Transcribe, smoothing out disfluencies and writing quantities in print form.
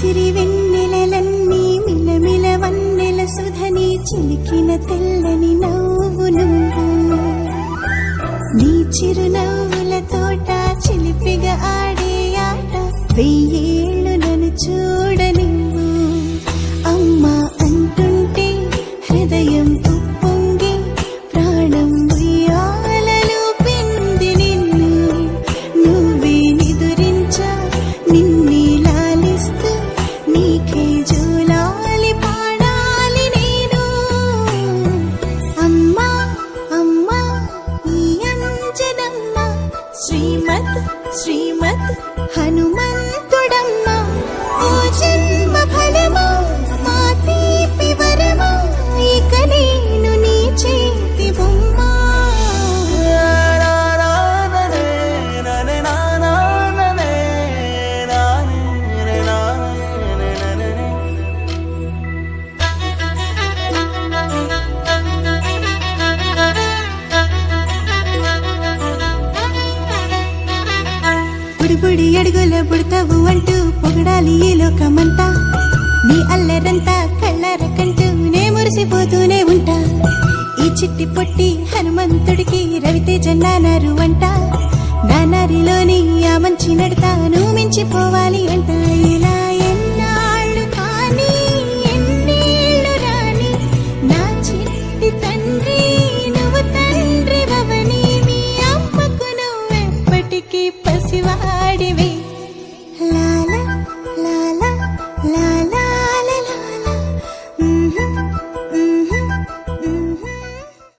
సిరి వెన్నెలలన్నీ మిలమిల వన్నెల సుధని చిలికిన తెల్లని నవ్వు నువ్వు నీ చిరునవ్వుల తోట చిలిపిగా ఆడే ఆట వెయ్యేళ్ళు నన్ను చూడనివ్వు అమ్మా అంటుంటే హృదయం ఉప్పొంగి ప్రాణం ఉయ్యాలలో పింది నిన్ను నువ్వే నిదురించా నిన్నే లాలిస్తూ నీకే జోలాలి పాడాలి నేను అమ్మా అమ్మా ఈ అంజనమ్మ శ్రీమత్ శ్రీమత్ హనుమంతుడమ్మ ఓ జన్మ ఫలమా మా తీపి వరమా ఇక నేను నీ చేతి బొమ్మ బుడి అడుగుల బుడతావు అంటూ పొగడాలి ఈ లోకమంతా నీ అల్లరంతా కళ్ళారకంటూ నే మురిసిపోతూనే ఉంటా ఈ చిట్టి పొట్టి హనుమంతుడికి రవితేజ నానారు అంట నానారిలోని ఆ మంచి నడతా నువ్వు మించిపోవాలి అంట ఇలా